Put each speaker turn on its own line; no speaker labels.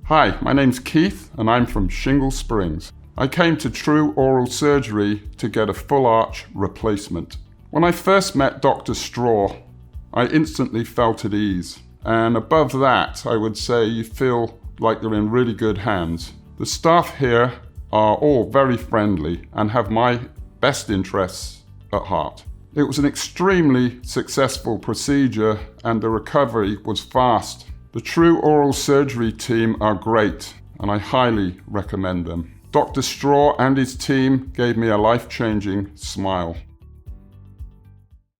Hi, my name's Keith and I'm from Shingle Springs. I came to True Oral Surgery to get a full arch replacement. When I first met Dr. Straw, I instantly felt at ease. And above that, I would say you feel like you're in really good hands. The staff here are all very friendly and have my best interests at heart. It was an extremely successful procedure and the recovery was fast. The True Oral Surgery team are great and I highly recommend them. Dr. Straw and his team gave me a life-changing smile.